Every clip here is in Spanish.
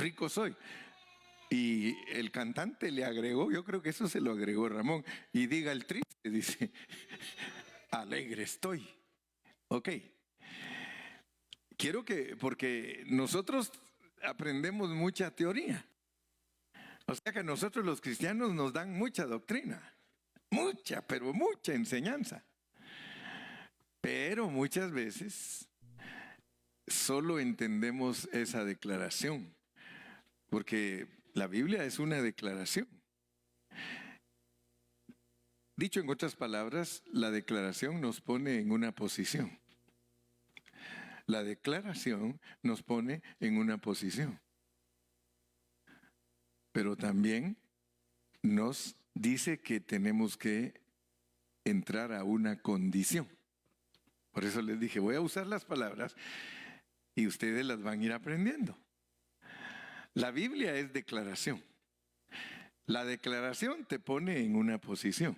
rico soy. Y el cantante le agregó, yo creo que eso se lo agregó Ramón, y diga el triste, dice, alegre estoy. Ok. Quiero que, porque nosotros aprendemos mucha teoría. O sea que a nosotros los cristianos nos dan mucha doctrina, mucha, pero mucha enseñanza. Pero muchas veces solo entendemos esa declaración, porque la Biblia es una declaración. Dicho en otras palabras, la declaración nos pone en una posición. La declaración nos pone en una posición. Pero también nos dice que tenemos que entrar a una condición. Por eso les dije, voy a usar las palabras y ustedes las van a ir aprendiendo. La Biblia es declaración. La declaración te pone en una posición.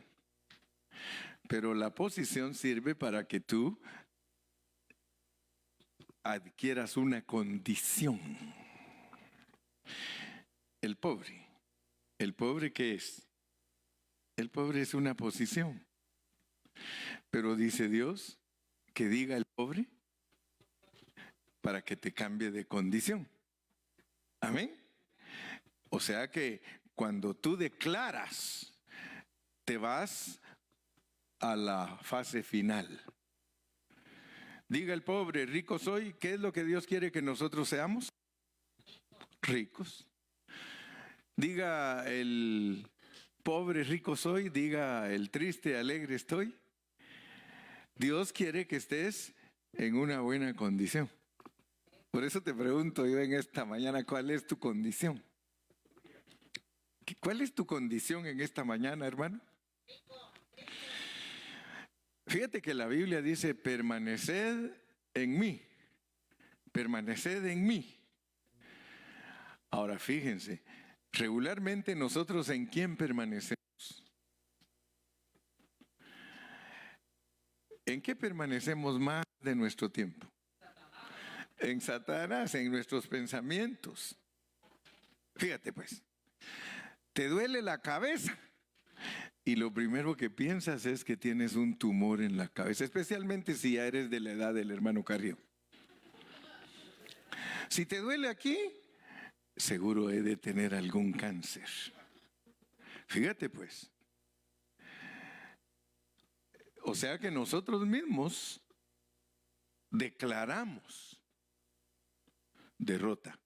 Pero la posición sirve para que tú adquieras una condición. El pobre. ¿El pobre qué es? El pobre es una posición. Pero dice Dios que diga el pobre para que te cambie de condición. Amén. O sea que cuando tú declaras, te vas a la fase final. Diga el pobre, rico soy. ¿Qué es lo que Dios quiere que nosotros seamos? Ricos. Diga el pobre, rico soy. Diga el triste, alegre estoy. Dios quiere que estés en una buena condición. Por eso te pregunto yo en esta mañana, ¿cuál es tu condición? ¿Cuál es tu condición en esta mañana, hermano? Fíjate que la Biblia dice, permaneced en mí. Permaneced en mí. Ahora fíjense, regularmente nosotros ¿en quién permanecemos? ¿En qué permanecemos más de nuestro tiempo? En Satanás, en nuestros pensamientos. Fíjate pues, te duele la cabeza y lo primero que piensas es que tienes un tumor en la cabeza, especialmente si ya eres de la edad del hermano Carrillo. Si te duele aquí, seguro he de tener algún cáncer. Fíjate pues. O sea que nosotros mismos declaramos derrota.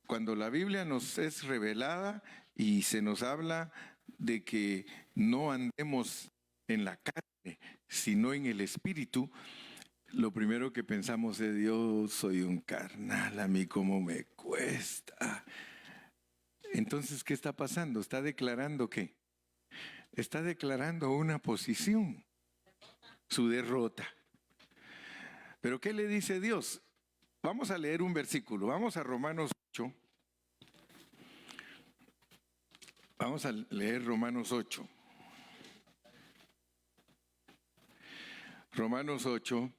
Cuando la Biblia nos es revelada y se nos habla de que no andemos en la carne, sino en el Espíritu, lo primero que pensamos es, Dios, soy un carnal, a mí cómo me cuesta. Entonces, ¿qué está pasando? ¿Está declarando qué? Está declarando una posición, su derrota. ¿Pero qué le dice Dios? Vamos a leer un versículo, vamos a Romanos 8. Vamos a leer Romanos 8. Romanos 8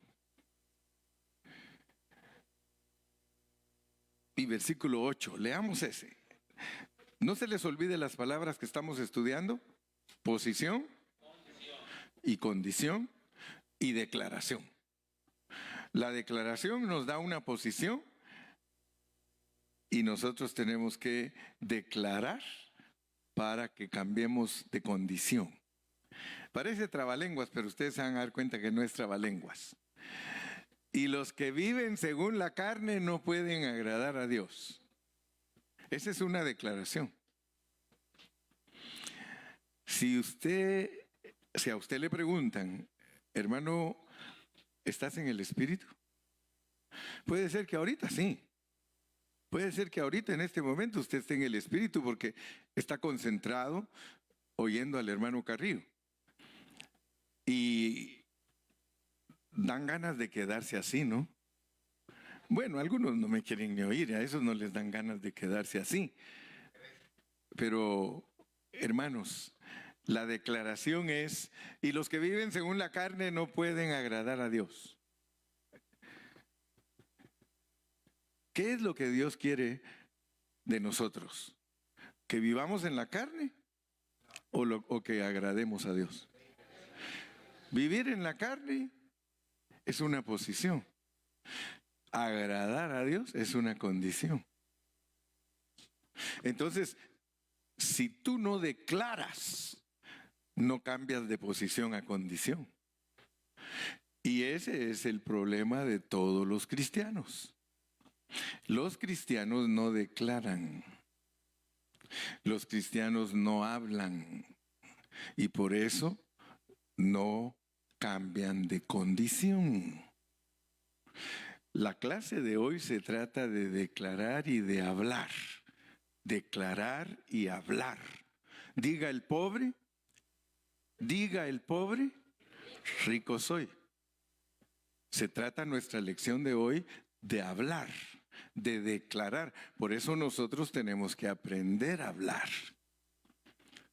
y versículo 8. Leamos ese. No se les olvide las palabras que estamos estudiando. Posición y condición y declaración. La declaración nos da una posición y nosotros tenemos que declarar para que cambiemos de condición. Parece trabalenguas, pero ustedes se van a dar cuenta que no es trabalenguas. Y los que viven según la carne no pueden agradar a Dios. Esa es una declaración. Si a usted le preguntan, hermano, ¿estás en el Espíritu? Puede ser que ahorita sí. Puede ser que ahorita en este momento usted esté en el Espíritu porque está concentrado oyendo al hermano Carrillo. Y dan ganas de quedarse así, ¿no? Bueno, algunos no me quieren ni oír, a esos no les dan ganas de quedarse así. Pero, hermanos, la declaración es, y los que viven según la carne no pueden agradar a Dios. ¿Qué es lo que Dios quiere de nosotros? ¿Que vivamos en la carne o que agrademos a Dios? Vivir en la carne es una posición. Agradar a Dios es una condición. Entonces, si tú no declaras, no cambias de posición a condición. Y ese es el problema de todos los cristianos. Los cristianos no declaran. Los cristianos no hablan. Y por eso no cambian de condición. La clase de hoy se trata de declarar y de hablar. Declarar y hablar. Diga el pobre, rico soy. Se trata nuestra lección de hoy de hablar, de declarar. Por eso nosotros tenemos que aprender a hablar.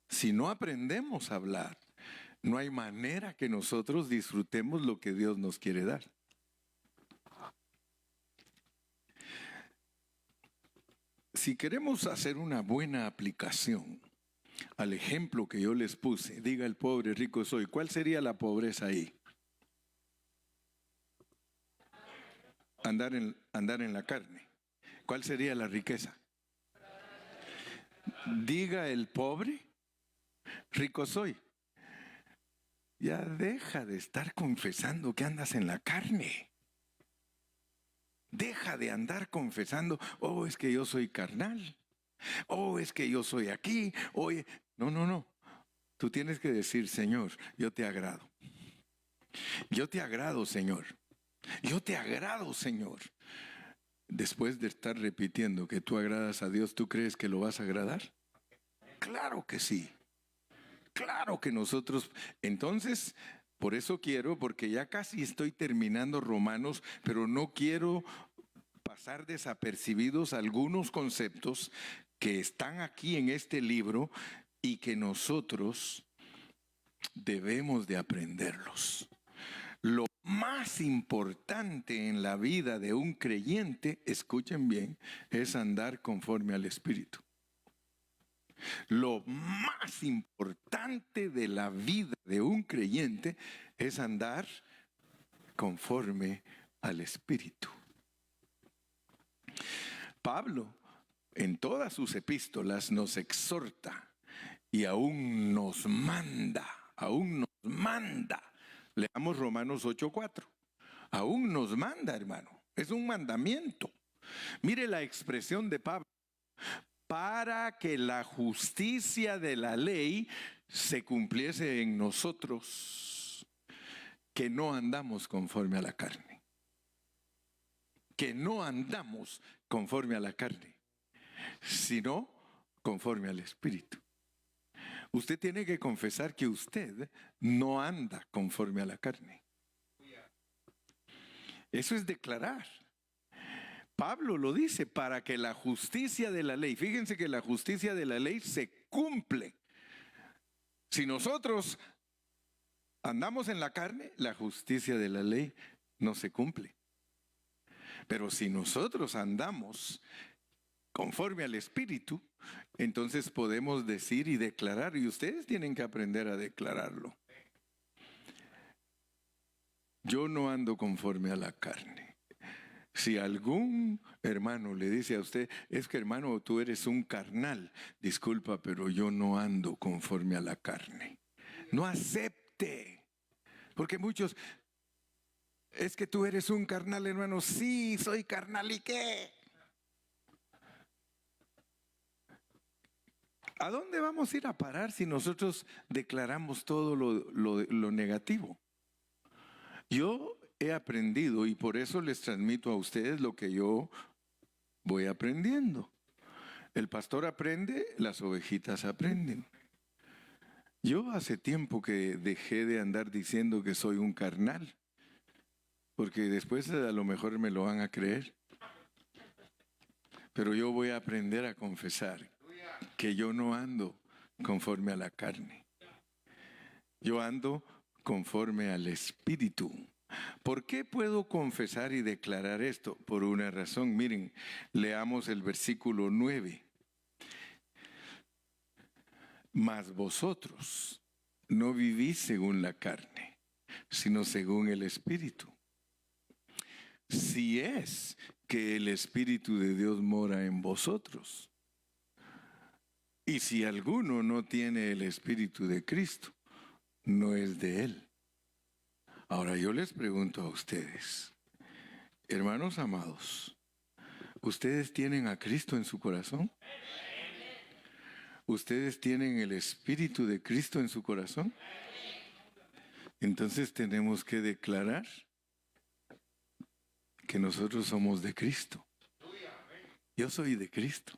Si no aprendemos a hablar, no hay manera que nosotros disfrutemos lo que Dios nos quiere dar. Si queremos hacer una buena aplicación al ejemplo que yo les puse, diga el pobre, rico soy, ¿cuál sería la pobreza ahí? Andar en la carne. ¿Cuál sería la riqueza? Diga el pobre, rico soy. Ya deja de estar confesando que andas en la carne. Deja de andar confesando, oh, es que yo soy carnal. Oh, es que yo soy aquí. Oye, no. Tú tienes que decir, Señor, yo te agrado. Yo te agrado, Señor. Yo te agrado, Señor. Después de estar repitiendo que tú agradas a Dios, ¿tú crees que lo vas a agradar? Claro que sí. Claro que nosotros, entonces, por eso quiero, porque ya casi estoy terminando Romanos, pero no quiero pasar desapercibidos algunos conceptos que están aquí en este libro y que nosotros debemos de aprenderlos. Lo más importante en la vida de un creyente, escuchen bien, es andar conforme al Espíritu. Lo más importante de la vida de un creyente es andar conforme al Espíritu. Pablo, en todas sus epístolas, nos exhorta y aún nos manda. Leamos Romanos 8:4. Aún nos manda, hermano. Es un mandamiento. Mire la expresión de Pablo. Para que la justicia de la ley se cumpliese en nosotros, que no andamos conforme a la carne. Que no andamos conforme a la carne, sino conforme al Espíritu. Usted tiene que confesar que usted no anda conforme a la carne. Eso es declarar. Pablo lo dice, para que la justicia de la ley, fíjense que la justicia de la ley se cumple. Si nosotros andamos en la carne, la justicia de la ley no se cumple. Pero si nosotros andamos conforme al Espíritu, entonces podemos decir y declarar, y ustedes tienen que aprender a declararlo. Yo no ando conforme a la carne. Si algún hermano le dice a usted, es que hermano, tú eres un carnal, disculpa, pero yo no ando conforme a la carne. No acepte, porque muchos, es que tú eres un carnal, hermano. Sí, soy carnal, ¿y qué? ¿A dónde vamos a ir a parar si nosotros declaramos todo lo negativo? Yo he aprendido y por eso les transmito a ustedes lo que yo voy aprendiendo. El pastor aprende, las ovejitas aprenden. Yo hace tiempo que dejé de andar diciendo que soy un carnal, porque después a lo mejor me lo van a creer. Pero yo voy a aprender a confesar que yo no ando conforme a la carne. Yo ando conforme al Espíritu. ¿Por qué puedo confesar y declarar esto? Por una razón. Miren, leamos el versículo 9. Mas vosotros no vivís según la carne, sino según el Espíritu. Si es que el Espíritu de Dios mora en vosotros. Y si alguno no tiene el Espíritu de Cristo, no es de Él. Ahora yo les pregunto a ustedes, hermanos amados, ¿ustedes tienen a Cristo en su corazón? ¿Ustedes tienen el Espíritu de Cristo en su corazón? Entonces tenemos que declarar que nosotros somos de Cristo. Yo soy de Cristo.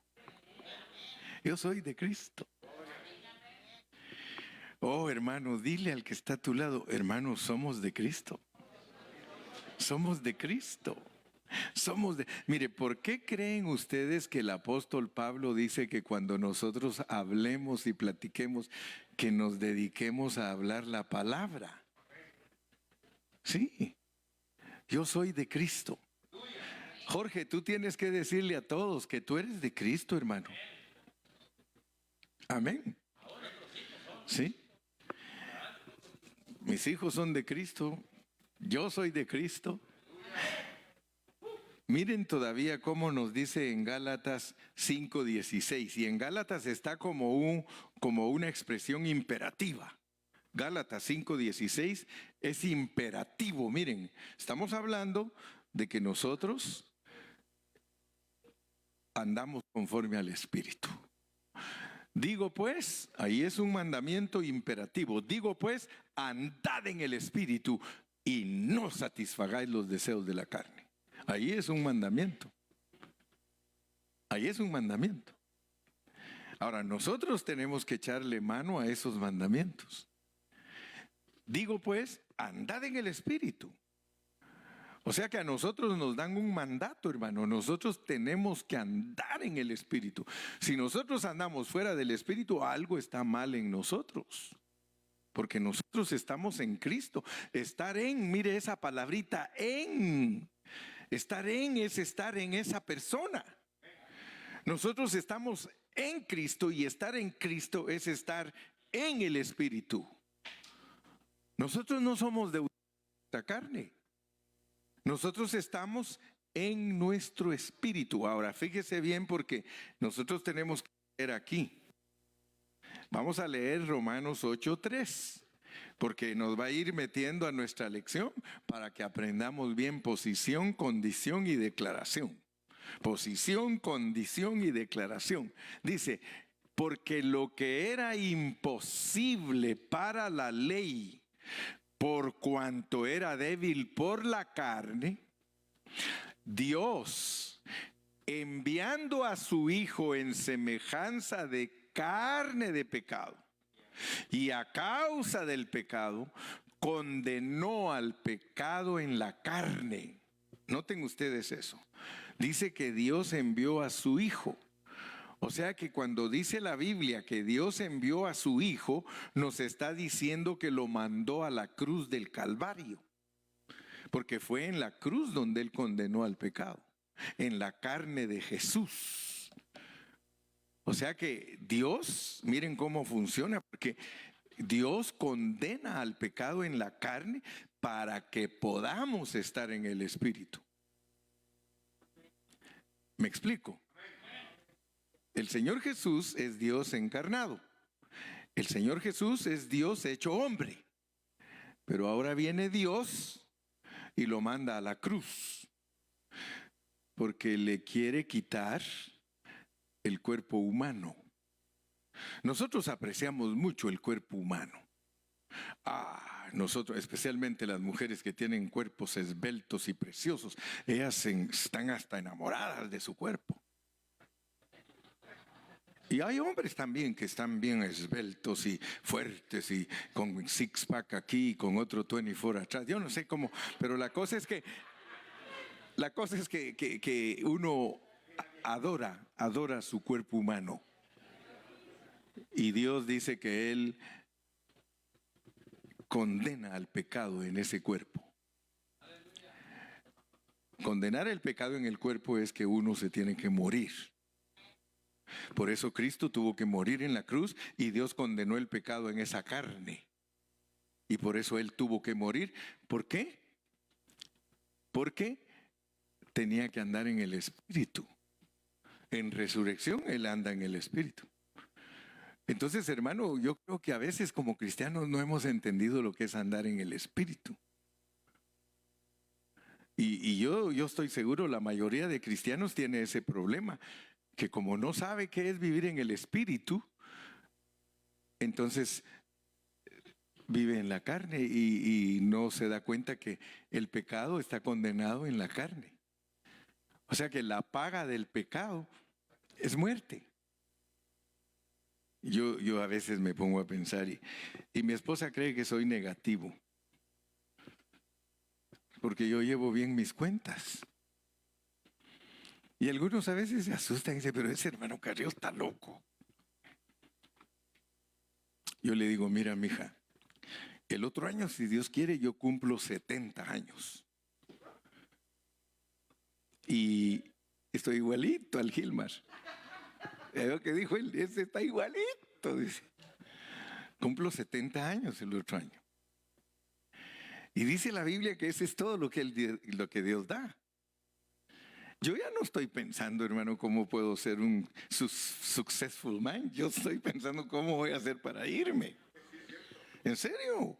Yo soy de Cristo. Oh, hermano, dile al que está a tu lado, hermano, somos de Cristo. Somos de Cristo. Mire, ¿por qué creen ustedes que el apóstol Pablo dice que cuando nosotros hablemos y platiquemos, que nos dediquemos a hablar la palabra? Sí, yo soy de Cristo. Jorge, tú tienes que decirle a todos que tú eres de Cristo, hermano. Amén. ¿Sí? Mis hijos son de Cristo. Yo soy de Cristo. Miren todavía cómo nos dice en Gálatas 5:16. Y en Gálatas está como una expresión imperativa. Gálatas 5:16 es imperativo. Miren, estamos hablando de que nosotros andamos conforme al Espíritu. Digo pues, ahí es un mandamiento imperativo. Digo pues, andad en el Espíritu y no satisfagáis los deseos de la carne. Ahí es un mandamiento. Ahí es un mandamiento. Ahora, nosotros tenemos que echarle mano a esos mandamientos. Digo pues, andad en el Espíritu. O sea que a nosotros nos dan un mandato, hermano. Nosotros tenemos que andar en el Espíritu. Si nosotros andamos fuera del Espíritu, algo está mal en nosotros. Porque nosotros estamos en Cristo. Estar en, mire esa palabrita, en. Estar en es estar en esa persona. Nosotros estamos en Cristo y estar en Cristo es estar en el Espíritu. Nosotros no somos de esta carne. Nosotros estamos en nuestro espíritu. Ahora, fíjese bien porque nosotros tenemos que leer aquí. Vamos a leer Romanos 8:3, porque nos va a ir metiendo a nuestra lección para que aprendamos bien posición, condición y declaración. Posición, condición y declaración. Dice, porque lo que era imposible para la ley, por cuanto era débil por la carne, Dios, enviando a su Hijo en semejanza de carne de pecado, y a causa del pecado, condenó al pecado en la carne. Noten ustedes eso. Dice que Dios envió a su Hijo. O sea que cuando dice la Biblia que Dios envió a su Hijo, nos está diciendo que lo mandó a la cruz del Calvario. Porque fue en la cruz donde Él condenó al pecado, en la carne de Jesús. O sea que Dios, miren cómo funciona, porque Dios condena al pecado en la carne para que podamos estar en el Espíritu. ¿Me explico? El Señor Jesús es Dios encarnado. El Señor Jesús es Dios hecho hombre. Pero ahora viene Dios y lo manda a la cruz, porque le quiere quitar el cuerpo humano. Nosotros apreciamos mucho el cuerpo humano. Nosotros, especialmente las mujeres que tienen cuerpos esbeltos y preciosos, ellas están hasta enamoradas de su cuerpo. Y hay hombres también que están bien esbeltos y fuertes y con six-pack aquí y con otro 24 atrás. Yo no sé cómo, pero la cosa es que uno adora su cuerpo humano. Y Dios dice que Él condena al pecado en ese cuerpo. condenar el pecado en el cuerpo es que uno se tiene que morir. Por eso Cristo tuvo que morir en la cruz y Dios condenó el pecado en esa carne. Y por eso Él tuvo que morir. ¿Por qué? Porque tenía que andar en el Espíritu. En resurrección Él anda en el Espíritu. Entonces, hermano, yo creo que a veces como cristianos no hemos entendido lo que es andar en el Espíritu. Y yo estoy seguro, la mayoría de cristianos tiene ese problema, que como no sabe qué es vivir en el Espíritu, entonces vive en la carne y no se da cuenta que el pecado está condenado en la carne. O sea que la paga del pecado es muerte. Yo a veces me pongo a pensar y mi esposa cree que soy negativo, porque yo llevo bien mis cuentas. Y algunos a veces se asustan y dicen, pero ese hermano Carrillo está loco. Yo le digo, mira, mija, el otro año, si Dios quiere, yo cumplo 70 años. Y estoy igualito al Gilmar. Lo que dijo él, ese está igualito, dice. Cumplo 70 años el otro año. Y dice la Biblia que ese es todo lo que Dios da. Yo ya no estoy pensando, hermano, cómo puedo ser un successful man. Yo estoy pensando cómo voy a hacer para irme. ¿En serio?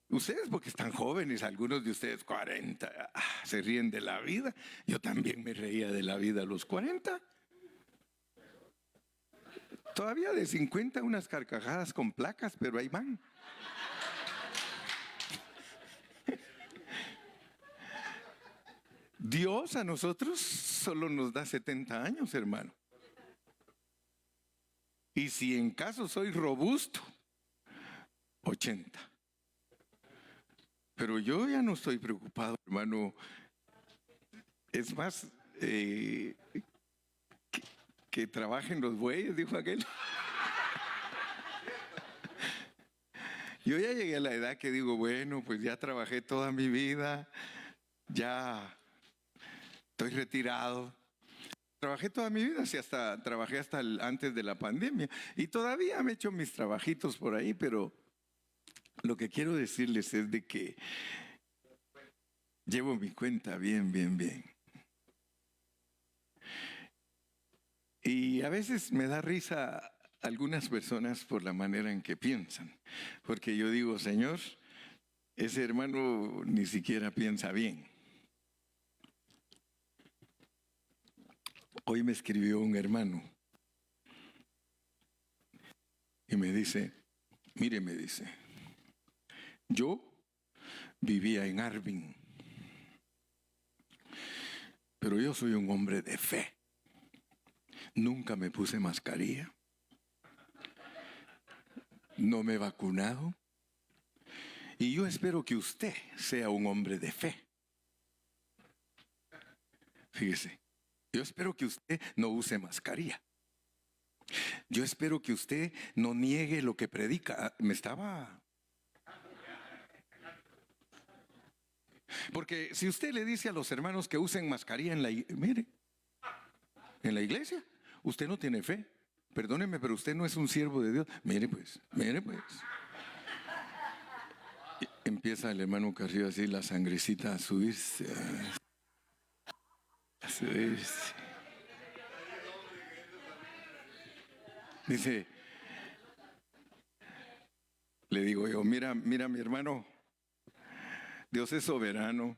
Ustedes porque están jóvenes, algunos de ustedes 40, se ríen de la vida. Yo también me reía de la vida a los 40. Todavía de 50 unas carcajadas con placas, pero ahí van. Dios a nosotros solo nos da 70 años, hermano. Y si en caso soy robusto, 80. Pero yo ya no estoy preocupado, hermano. Es más, que trabajen los bueyes, dijo aquel. Yo ya llegué a la edad que digo, bueno, pues ya trabajé toda mi vida, ya estoy retirado. Trabajé toda mi vida, trabajé hasta antes de la pandemia y todavía me he hecho mis trabajitos por ahí, pero lo que quiero decirles es de que llevo mi cuenta bien, bien, bien. Y a veces me da risa algunas personas por la manera en que piensan, porque yo digo, Señor, ese hermano ni siquiera piensa bien. Hoy me escribió un hermano y me dice, mire, me dice, yo vivía en Arvin, pero yo soy un hombre de fe. Nunca me puse mascarilla, no me he vacunado y yo espero que usted sea un hombre de fe. Fíjese, yo espero que usted no use mascarilla. Yo espero que usted no niegue lo que predica. Porque si usted le dice a los hermanos que usen mascarilla mire, en la iglesia, usted no tiene fe. Perdóneme, pero usted no es un siervo de Dios. Mire pues, mire pues. Empieza el hermano Carrillo así, la sangrecita a subirse. A subirse. Dice, le digo yo, mira mi hermano, Dios es soberano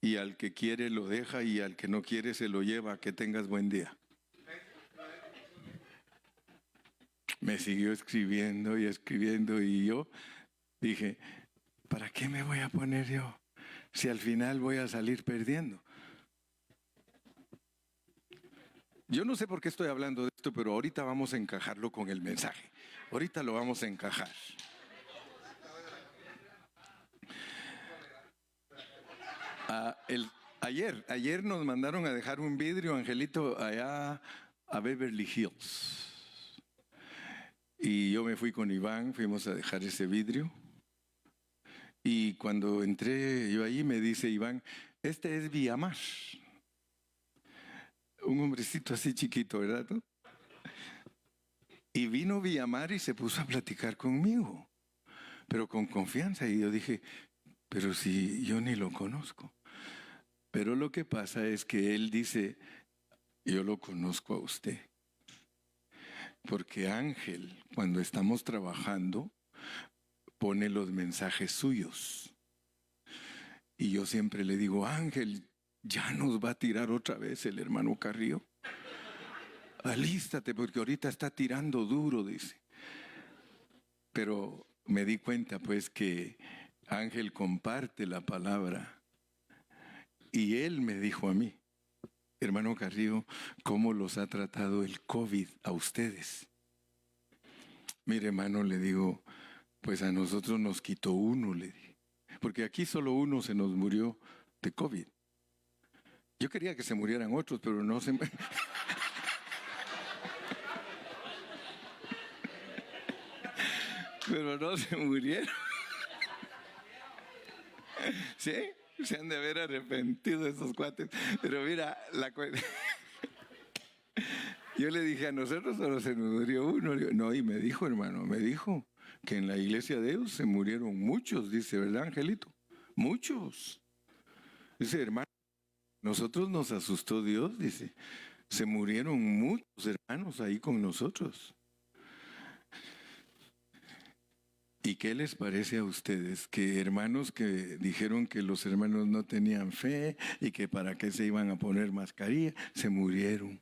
y al que quiere lo deja y al que no quiere se lo lleva. Que tengas buen día. Me siguió escribiendo y yo dije, ¿para qué me voy a poner yo si al final voy a salir perdiendo? Yo no sé por qué estoy hablando de esto, pero ahorita vamos a encajarlo con el mensaje. Ahorita lo vamos a encajar. Ayer nos mandaron a dejar un vidrio, Angelito, allá a Beverly Hills. Y yo me fui con Iván, fuimos a dejar ese vidrio. Y cuando entré yo ahí me dice Iván, este es Villamar. Un hombrecito así chiquito, ¿verdad? ¿No? Y vino Villamar y se puso a platicar conmigo, pero con confianza. Y yo dije, pero si yo ni lo conozco. Pero lo que pasa es que él dice, yo lo conozco a usted. Porque Ángel, cuando estamos trabajando, pone los mensajes suyos. Y yo siempre le digo, Ángel, ya nos va a tirar otra vez el hermano Carrillo. Alístate porque ahorita está tirando duro, dice. Pero me di cuenta pues que Ángel comparte la palabra. Y él me dijo a mí, hermano Carrillo, ¿cómo los ha tratado el COVID a ustedes? Mire, hermano, le digo, pues a nosotros nos quitó uno, le dije. Porque aquí solo uno se nos murió de COVID. Yo quería que se murieran otros, pero no se... pero no se murieron. ¿Sí? Se han de haber arrepentido esos cuates. Pero mira, yo le dije, a nosotros solo se nos murió uno. No, y me dijo, hermano, me dijo que en la iglesia de Dios se murieron muchos, dice, ¿verdad, Angelito? Muchos. Dice, hermano, nosotros nos asustó Dios, dice. Se murieron muchos hermanos ahí con nosotros. ¿Y qué les parece a ustedes que hermanos que dijeron que los hermanos no tenían fe y que para qué se iban a poner mascarilla, se murieron?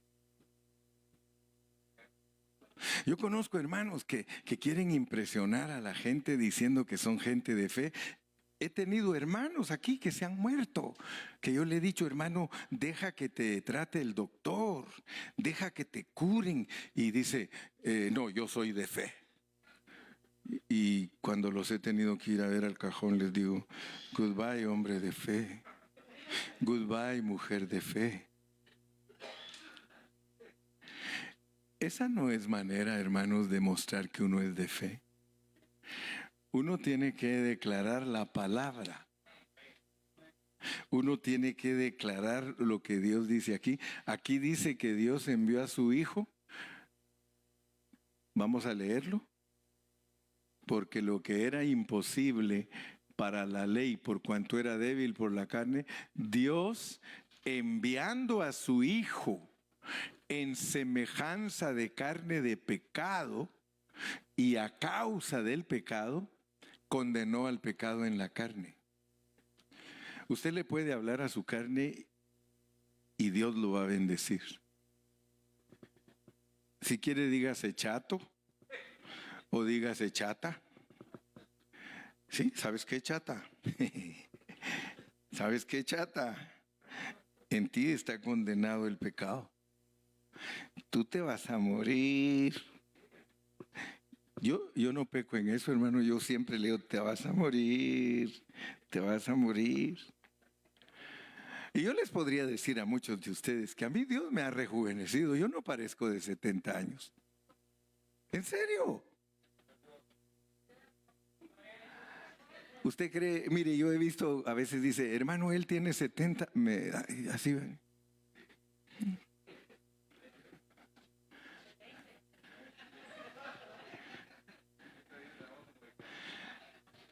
Yo conozco hermanos que quieren impresionar a la gente diciendo que son gente de fe. He tenido hermanos aquí que se han muerto, que yo le he dicho, hermano, deja que te trate el doctor, deja que te curen. Y dice, no, yo soy de fe. Y cuando los he tenido que ir a ver al cajón, les digo, goodbye, hombre de fe. Goodbye, mujer de fe. Esa no es manera, hermanos, de mostrar que uno es de fe. Uno tiene que declarar la palabra. Uno tiene que declarar lo que Dios dice aquí. Aquí dice que Dios envió a su Hijo. Vamos a leerlo. Porque lo que era imposible para la ley, por cuanto era débil por la carne, Dios enviando a su Hijo en semejanza de carne de pecado y a causa del pecado, condenó al pecado en la carne. Usted le puede hablar a su carne y Dios lo va a bendecir. Si quiere, dígase chato o dígase chata. ¿Sí? ¿Sabes qué, chata? ¿Sabes qué, chata? En ti está condenado el pecado. Tú te vas a morir. Yo no peco en eso, hermano. Yo siempre le digo, te vas a morir, te vas a morir. Y yo les podría decir a muchos de ustedes que a mí Dios me ha rejuvenecido. Yo no parezco de 70 años. ¿En serio? ¿Usted cree? Mire, yo he visto, a veces dice, hermano, él tiene 70, así ven.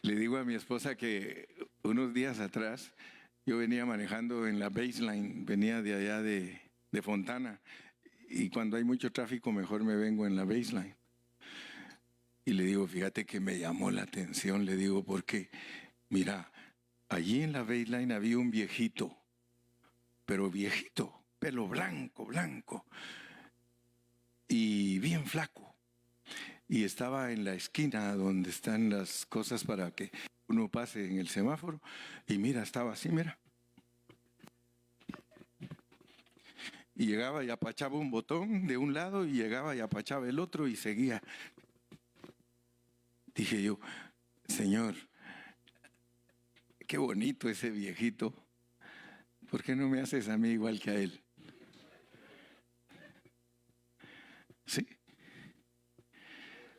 Le digo a mi esposa que unos días atrás yo venía manejando en la baseline, venía de allá de Fontana, y cuando hay mucho tráfico mejor me vengo en la baseline. Y le digo, fíjate que me llamó la atención, le digo, porque, mira, allí en la baseline había un viejito, pero viejito, pelo blanco, blanco, y bien flaco. Y estaba en la esquina donde están las cosas para que uno pase en el semáforo. Y mira, estaba así, mira. Y llegaba y apachaba un botón de un lado y llegaba y apachaba el otro y seguía. Dije yo, Señor, qué bonito ese viejito. ¿Por qué no me haces a mí igual que a él? Sí.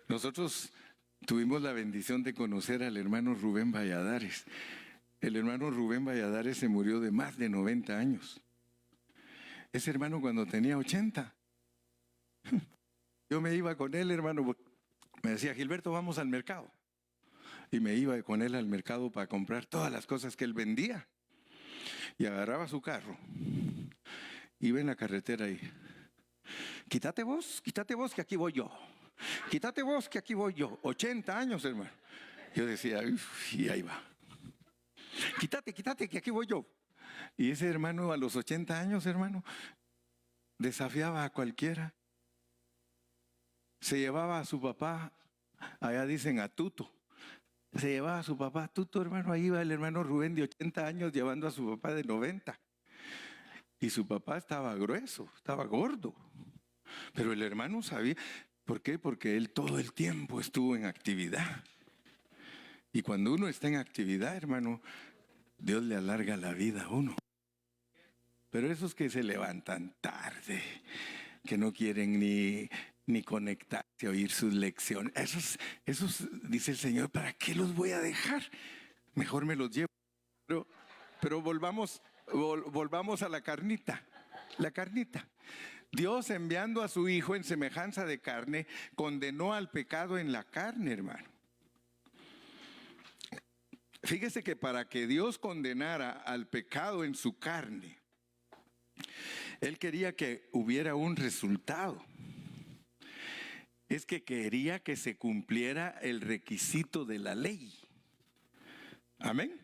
Nosotros tuvimos la bendición de conocer al hermano Rubén Valladares. El hermano Rubén Valladares se murió de más de 90 años. Ese hermano cuando tenía 80. Yo me iba con él, hermano. Me decía, Gilberto, vamos al mercado. Y me iba con él al mercado para comprar todas las cosas que él vendía. Y agarraba su carro. Iba en la carretera y, quítate vos, que aquí voy yo. Quítate vos, que aquí voy yo. 80 años, hermano. Yo decía, uff, y ahí va. Quítate, que aquí voy yo. Y ese hermano a los 80 años, hermano, desafiaba a cualquiera. Se llevaba a su papá, allá dicen a Tuto. Se llevaba a su papá a Tuto, hermano. Ahí iba el hermano Rubén de 80 años llevando a su papá de 90. Y su papá estaba grueso, estaba gordo. Pero el hermano sabía. ¿Por qué? Porque él todo el tiempo estuvo en actividad. Y cuando uno está en actividad, hermano, Dios le alarga la vida a uno. Pero esos que se levantan tarde, que no quieren ni conectarse a oír sus lecciones, esos, dice el Señor, ¿para qué los voy a dejar? Mejor me los llevo. Pero volvamos a la carnita. La carnita. Dios, enviando a su Hijo en semejanza de carne, condenó al pecado en la carne, hermano. Fíjese que para que Dios condenara al pecado en su carne, Él quería que hubiera un resultado. Es que quería que se cumpliera el requisito de la ley. Amén.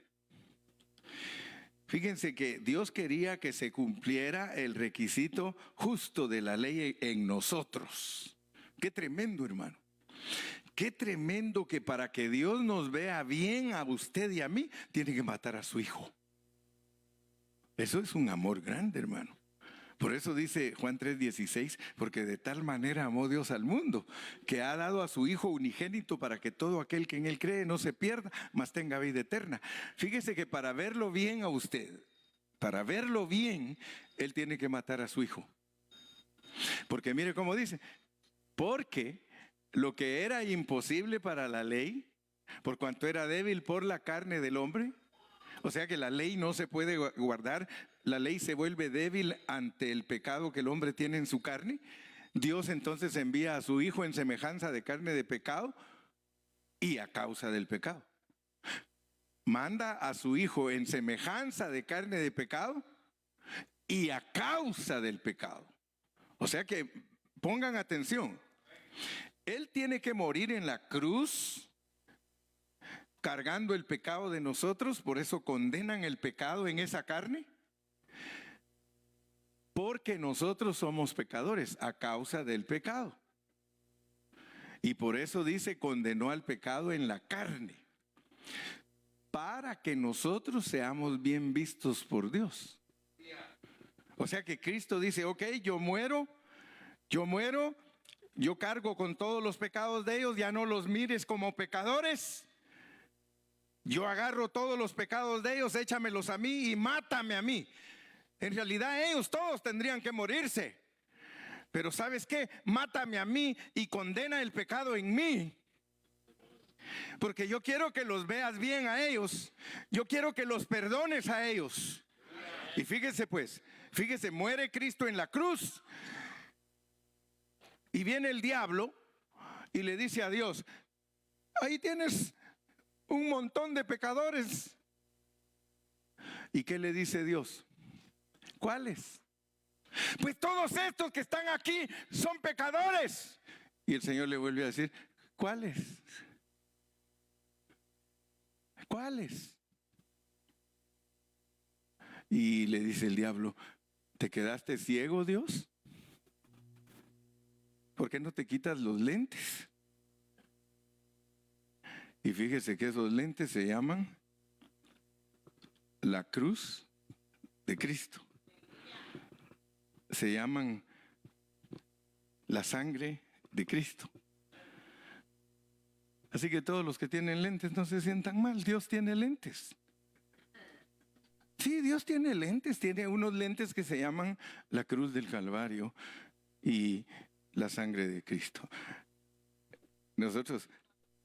Fíjense que Dios quería que se cumpliera el requisito justo de la ley en nosotros. Qué tremendo, hermano. Qué tremendo que para que Dios nos vea bien a usted y a mí, tiene que matar a su hijo. Eso es un amor grande, hermano. Por eso dice Juan 3:16, porque de tal manera amó Dios al mundo, que ha dado a su Hijo unigénito para que todo aquel que en Él cree no se pierda, mas tenga vida eterna. Fíjese que para verlo bien a usted, para verlo bien, Él tiene que matar a su Hijo. Porque mire cómo dice, porque lo que era imposible para la ley, por cuanto era débil por la carne del hombre, o sea que la ley no se puede guardar, la ley se vuelve débil ante el pecado que el hombre tiene en su carne. Dios entonces envía a su Hijo en semejanza de carne de pecado y a causa del pecado. Manda a su Hijo en semejanza de carne de pecado y a causa del pecado. O sea que pongan atención. Él tiene que morir en la cruz cargando el pecado de nosotros, por eso condenan el pecado en esa carne, porque nosotros somos pecadores a causa del pecado. Y por eso dice, condenó al pecado en la carne, para que nosotros seamos bien vistos por Dios. O sea que Cristo dice, ok, yo muero, yo cargo con todos los pecados de ellos, ya no los mires como pecadores. Yo agarro todos los pecados de ellos, échamelos a mí y mátame a mí. En realidad ellos todos tendrían que morirse. Pero ¿sabes qué? Mátame a mí y condena el pecado en mí. Porque yo quiero que los veas bien a ellos. Yo quiero que los perdones a ellos. Y fíjese pues, muere Cristo en la cruz. Y viene el diablo y le dice a Dios, ahí tienes un montón de pecadores. ¿Y qué le dice Dios? ¿Cuáles? Pues todos estos que están aquí son pecadores. Y el Señor le vuelve a decir, ¿cuáles? ¿Cuáles? Y le dice el diablo, ¿te quedaste ciego, Dios? ¿Por qué no te quitas los lentes? Y fíjese que esos lentes se llaman la cruz de Cristo. Se llaman la sangre de Cristo. Así que todos los que tienen lentes no se sientan mal. Dios tiene lentes. Sí, Dios tiene lentes. Tiene unos lentes que se llaman la cruz del Calvario y la sangre de Cristo. Nosotros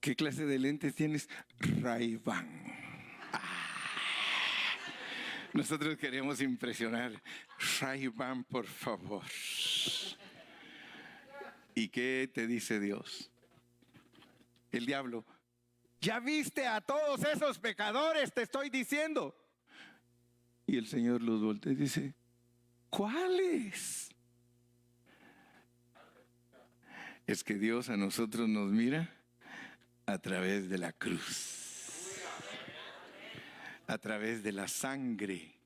¿Qué clase de lentes tienes? Ray-Ban. Nosotros queremos impresionar. Ray-Ban, por favor. ¿Y qué te dice Dios? El diablo. Ya viste a todos esos pecadores, te estoy diciendo. Y el Señor los voltea y dice, ¿cuáles? Es que Dios a nosotros nos mira a través de la cruz, a través de la sangre,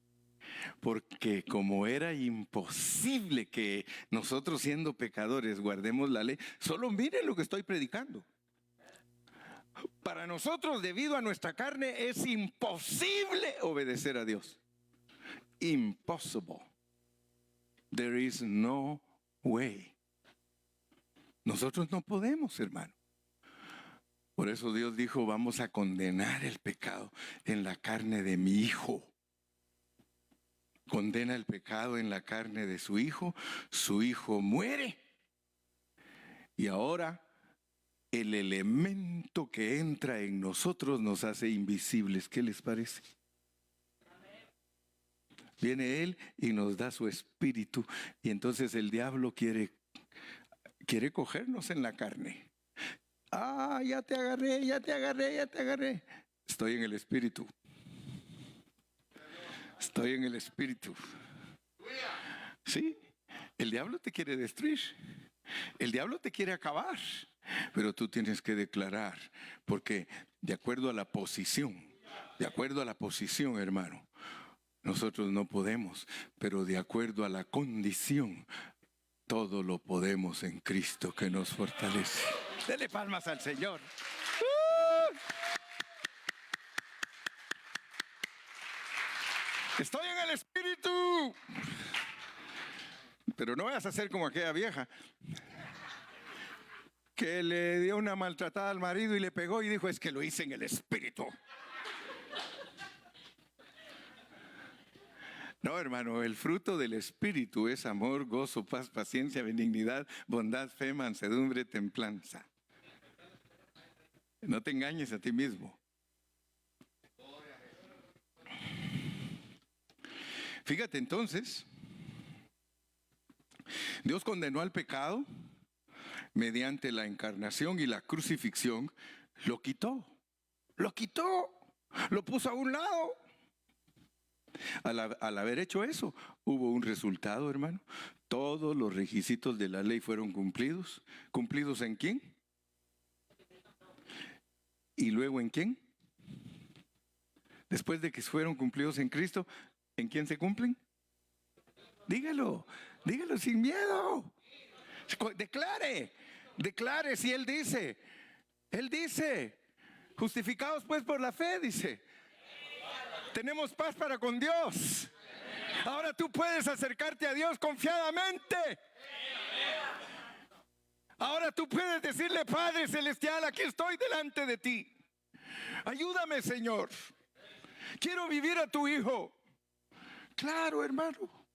porque como era imposible que nosotros siendo pecadores guardemos la ley, solo miren lo que estoy predicando. Para nosotros, debido a nuestra carne, es imposible obedecer a Dios. Impossible. There is no way. Nosotros no podemos, hermano. Por eso Dios dijo, vamos a condenar el pecado en la carne de mi Hijo. Condena el pecado en la carne de su Hijo muere. Y ahora el elemento que entra en nosotros nos hace invisibles. ¿Qué les parece? Viene Él y nos da su espíritu. Y entonces el diablo quiere cogernos en la carne. Ah, ya te agarré, ya te agarré, ya te agarré. Estoy en el espíritu. Estoy en el espíritu. Sí, el diablo te quiere destruir. El diablo te quiere acabar. Pero tú tienes que declarar, porque de acuerdo a la posición, hermano, nosotros no podemos, pero de acuerdo a la condición, todo lo podemos en Cristo que nos fortalece. Dele palmas al Señor. Estoy en el espíritu. Pero no vayas a ser como aquella vieja que le dio una maltratada al marido y le pegó y dijo, es que lo hice en el espíritu. No, hermano, el fruto del espíritu es amor, gozo, paz, paciencia, benignidad, bondad, fe, mansedumbre, templanza. No te engañes a ti mismo. Fíjate entonces, Dios condenó al pecado mediante la encarnación y la crucifixión, lo quitó, lo puso a un lado. Al haber hecho eso, hubo un resultado, hermano. Todos los requisitos de la ley fueron cumplidos. ¿Cumplidos en quién? ¿Y luego en quién? Después de que fueron cumplidos en Cristo, ¿en quién se cumplen? Dígalo sin miedo. Declare si Él dice, justificados pues por la fe, dice. Tenemos paz para con Dios. Ahora tú puedes acercarte a Dios confiadamente. Ahora tú puedes decirle, Padre Celestial, aquí estoy delante de ti. Ayúdame, Señor. Quiero vivir a tu Hijo. Claro, hermano.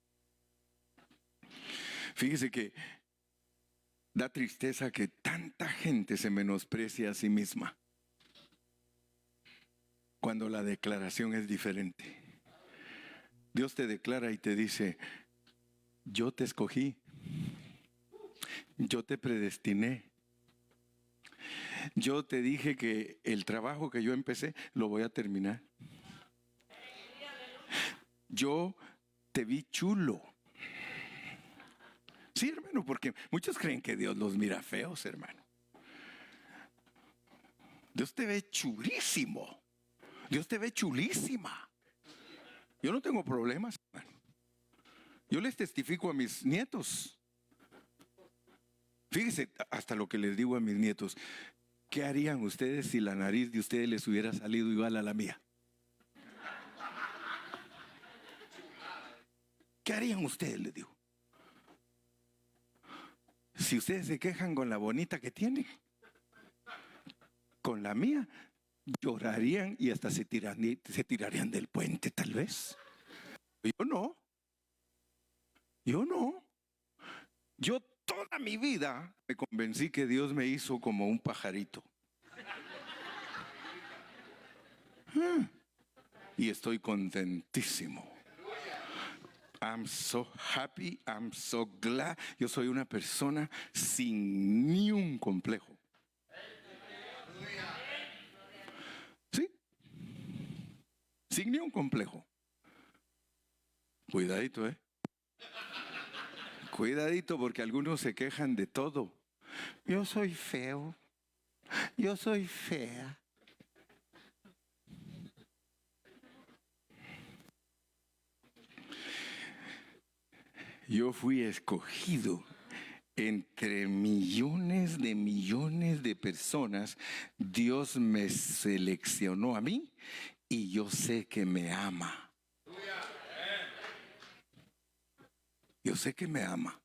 Fíjese que da tristeza que tanta gente se menosprecie a sí misma cuando la declaración es diferente. Dios te declara y te dice, yo te escogí, yo te predestiné, yo te dije que el trabajo que yo empecé lo voy a terminar. Yo te vi chulo. Sí, hermano, porque muchos creen que Dios los mira feos, hermano. Dios te ve chulísimo. Dios te ve chulísima. Yo no tengo problemas, hermano. Yo les testifico a mis nietos. Fíjense hasta lo que les digo a mis nietos. ¿Qué harían ustedes si la nariz de ustedes les hubiera salido igual a la mía? ¿Qué harían ustedes? Les digo. Si ustedes se quejan con la bonita que tienen, con la mía, llorarían y hasta se tirarían del puente, tal vez. Yo no. Yo toda mi vida me convencí que Dios me hizo como un pajarito. Y estoy contentísimo. I'm so happy, I'm so glad. Yo soy una persona sin ni un complejo. ¿Sí? Sin ni un complejo. Cuidadito, ¿eh? Cuidadito, porque algunos se quejan de todo. Yo soy feo. Yo soy fea. Yo fui escogido entre millones de personas. Dios me seleccionó a mí y yo sé que me ama. Yo sé que me ama.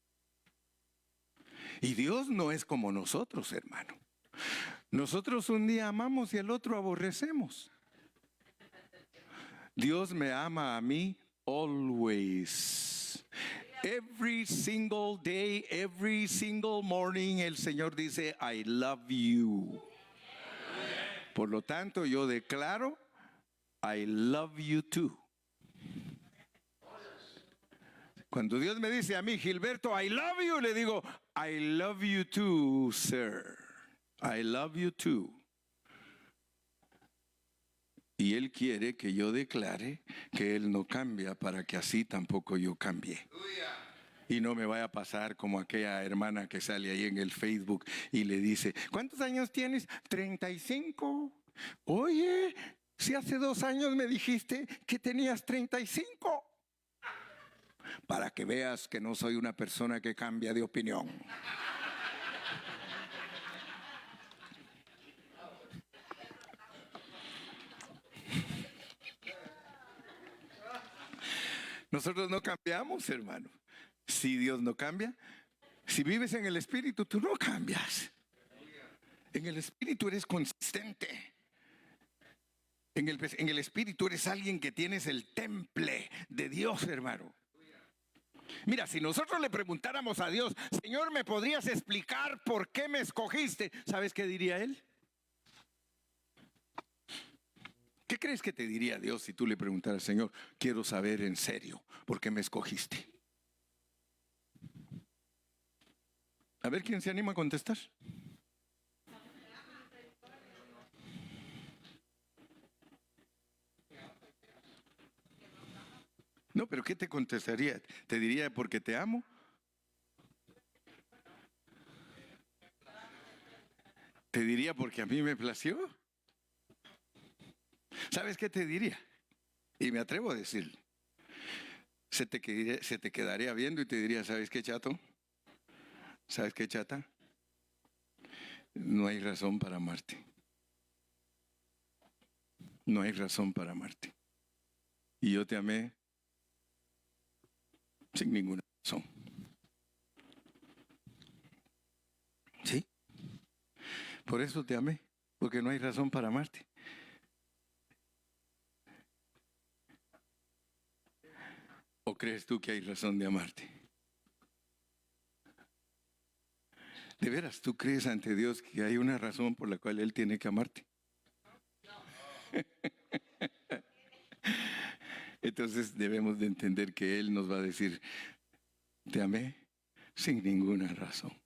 Y Dios no es como nosotros, hermano. Nosotros un día amamos y el otro aborrecemos. Dios me ama a mí always. Every single day, every single morning, el Señor dice, I love you. Por lo tanto, yo declaro, I love you too. Cuando Dios me dice a mí, Gilberto, I love you, le digo, I love you too, sir. I love you too. Y Él quiere que yo declare que Él no cambia para que así tampoco yo cambie. Y no me vaya a pasar como aquella hermana que sale ahí en el Facebook y le dice, ¿cuántos años tienes? 35. Oye, si hace 2 años me dijiste que tenías 35. Para que veas que no soy una persona que cambia de opinión. Nosotros no cambiamos, hermano. Si Dios no cambia, si vives en el Espíritu, tú no cambias. En el Espíritu eres consistente. En el Espíritu eres alguien que tienes el temple de Dios, hermano. Mira, si nosotros le preguntáramos a Dios, Señor, ¿me podrías explicar por qué me escogiste? ¿Sabes qué diría Él? ¿Qué crees que te diría Dios si tú le preguntaras, Señor, quiero saber en serio por qué me escogiste? A ver quién se anima a contestar. No, pero ¿qué te contestaría? ¿Te diría porque te amo? ¿Te diría porque a mí me plació? ¿Sabes qué te diría? Y me atrevo a decir, se te quedaría viendo y te diría, ¿sabes qué, chato? ¿Sabes qué, chata? No hay razón para amarte. No hay razón para amarte. Y yo te amé sin ninguna razón. ¿Sí? Por eso te amé, porque no hay razón para amarte. ¿O crees tú que hay razón de amarte? ¿De veras tú crees ante Dios que hay una razón por la cual Él tiene que amarte? Entonces debemos de entender que Él nos va a decir, te amé sin ninguna razón.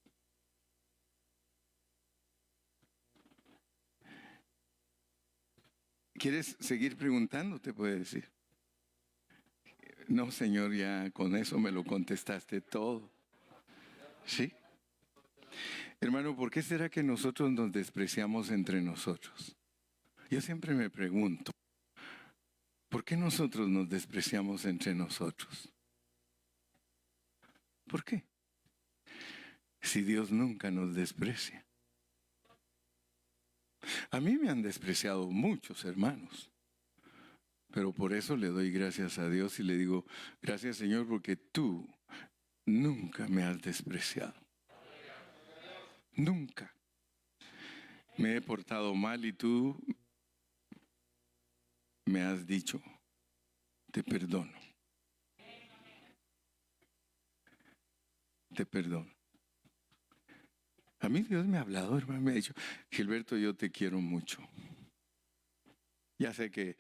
¿Quieres seguir preguntando? Te puede decir. No, Señor, ya con eso me lo contestaste todo. ¿Sí? Hermano, ¿por qué será que nosotros nos despreciamos entre nosotros? Yo siempre me pregunto, ¿por qué nosotros nos despreciamos entre nosotros? ¿Por qué? Si Dios nunca nos desprecia. A mí me han despreciado muchos hermanos, pero por eso le doy gracias a Dios y le digo, gracias Señor, porque tú nunca me has despreciado. Nunca. Me he portado mal y tú me has dicho, te perdono. Te perdono. A mí Dios me ha hablado, hermano, me ha dicho, Gilberto, yo te quiero mucho. Ya sé que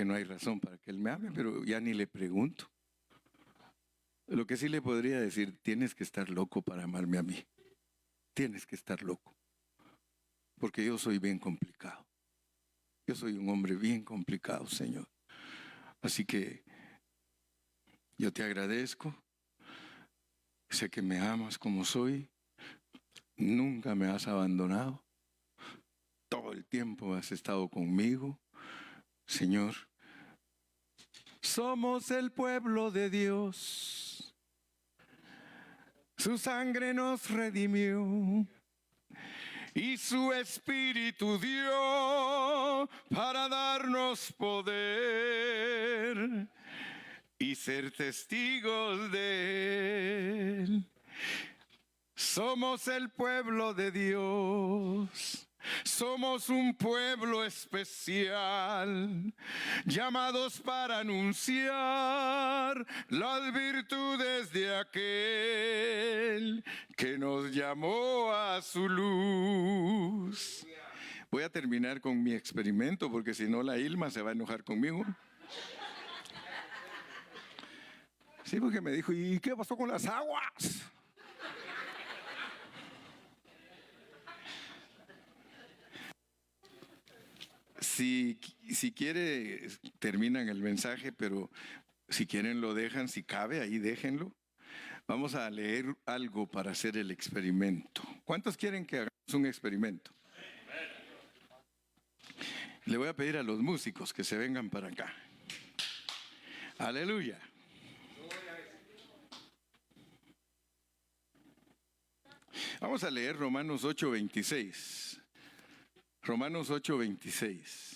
no hay razón para que Él me ame, pero ya ni le pregunto. Lo que sí le podría decir, tienes que estar loco para amarme a mí. Tienes que estar loco. Porque yo soy bien complicado. Yo soy un hombre bien complicado, Señor. Así que yo te agradezco. Sé que me amas como soy. Nunca me has abandonado. Todo el tiempo has estado conmigo. Señor, somos el pueblo de Dios. Su sangre nos redimió. Y su Espíritu dio para darnos poder y ser testigos de Él. Somos el pueblo de Dios. Somos un pueblo especial, llamados para anunciar las virtudes de aquel que nos llamó a su luz. Voy a terminar con mi experimento porque si no la Ilma se va a enojar conmigo. Sí, porque me dijo, ¿y qué pasó con las aguas? Si quiere, terminan el mensaje, pero si quieren lo dejan, si cabe, ahí déjenlo. Vamos a leer algo para hacer el experimento. ¿Cuántos quieren que hagamos un experimento? Le voy a pedir a los músicos que se vengan para acá. Aleluya. Vamos a leer Romanos 8:26. Romanos 8:26.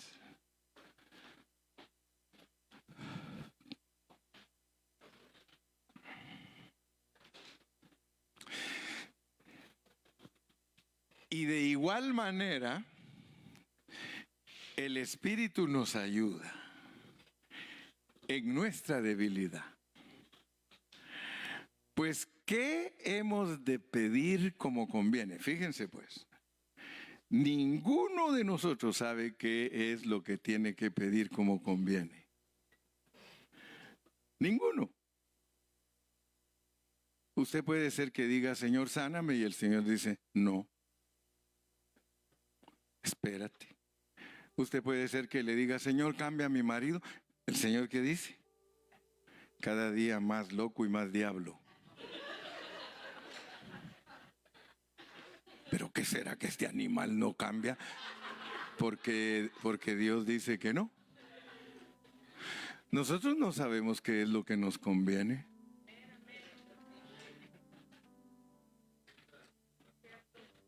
Y de igual manera, el Espíritu nos ayuda en nuestra debilidad. Pues, ¿qué hemos de pedir como conviene? Fíjense pues, ninguno de nosotros sabe qué es lo que tiene que pedir como conviene. Ninguno. Usted puede ser que diga, Señor, sáname, y el Señor dice, no. Espérate. Usted puede ser que le diga, Señor, cambia a mi marido. ¿El Señor qué dice? Cada día más loco y más diablo. ¿Pero qué será que este animal no cambia? Porque Dios dice que no. Nosotros no sabemos qué es lo que nos conviene.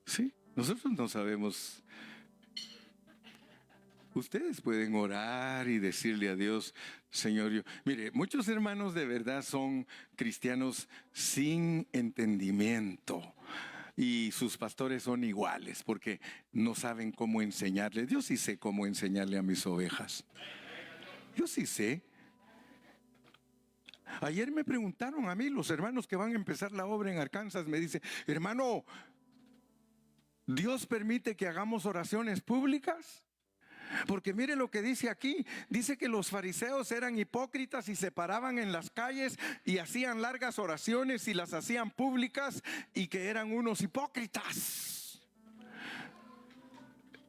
Sí, nosotros no sabemos. Ustedes pueden orar y decirle a Dios, Señor, mire, muchos hermanos de verdad son cristianos sin entendimiento y sus pastores son iguales porque no saben cómo enseñarle. Yo sí sé cómo enseñarle a mis ovejas. Yo sí sé. Ayer me preguntaron a mí, los hermanos que van a empezar la obra en Arkansas, me dice, hermano, ¿Dios permite que hagamos oraciones públicas? Porque mire lo que dice aquí, dice que los fariseos eran hipócritas y se paraban en las calles y hacían largas oraciones y las hacían públicas y que eran unos hipócritas.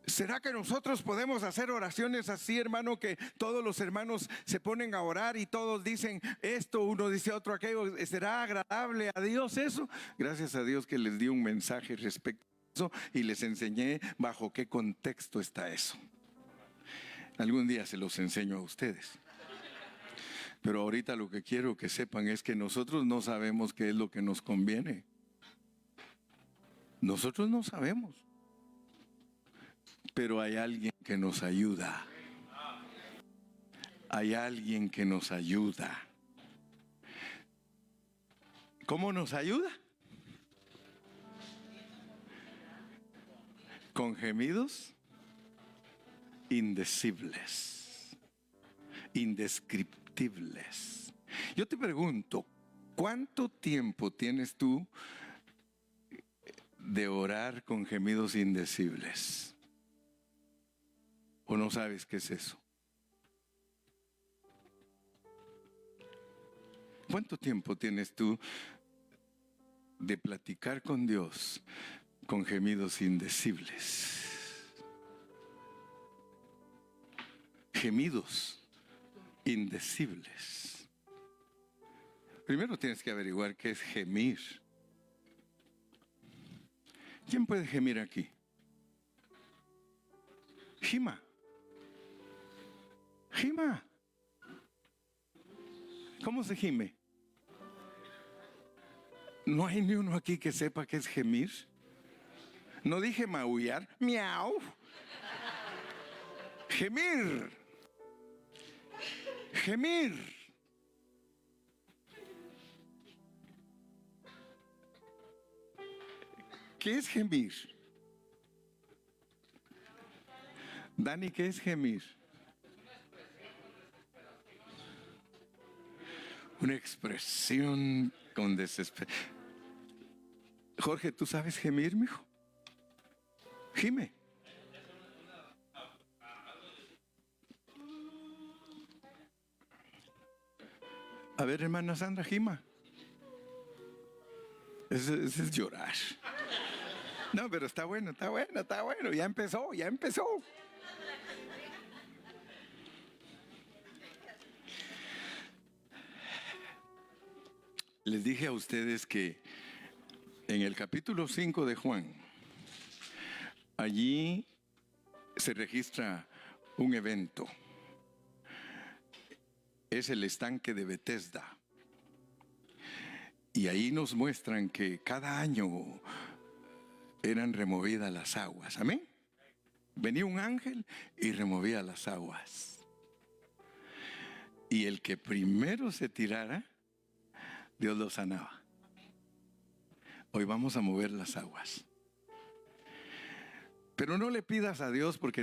¿Será que nosotros podemos hacer oraciones así, hermano, que todos los hermanos se ponen a orar y todos dicen esto, uno dice otro aquello? ¿Será agradable a Dios eso? Gracias a Dios que les di un mensaje respecto a eso y les enseñé bajo qué contexto está eso. Algún día se los enseño a ustedes. Pero ahorita lo que quiero que sepan es que nosotros no sabemos qué es lo que nos conviene. Nosotros no sabemos. Pero hay alguien que nos ayuda. Hay alguien que nos ayuda. ¿Cómo nos ayuda? Con gemidos indecibles, indescriptibles. Yo te pregunto, ¿cuánto tiempo tienes tú de orar con gemidos indecibles? ¿O no sabes qué es eso? ¿Cuánto tiempo tienes tú de platicar con Dios con gemidos indecibles? Gemidos indecibles. Primero tienes que averiguar qué es gemir. ¿Quién puede gemir aquí? Gima. Gima. ¿Cómo se gime? ¿No hay ni uno aquí que sepa qué es gemir? No dije maullar, miau. Gemir. Gemir. ¿Qué es gemir? Dani, ¿qué es gemir? Una expresión con desesperación. Jorge, ¿tú sabes gemir, mijo? Gime. A ver, hermana Sandra, gima. Ese es llorar. No, pero está bueno, está bueno, está bueno. Ya empezó, ya empezó. Les dije a ustedes que en el capítulo 5 de Juan, allí se registra un evento. Es el estanque de Betesda. Y ahí nos muestran que cada año eran removidas las aguas. ¿Amén? Venía un ángel y removía las aguas. Y el que primero se tirara, Dios lo sanaba. Hoy vamos a mover las aguas. Pero no le pidas a Dios porque no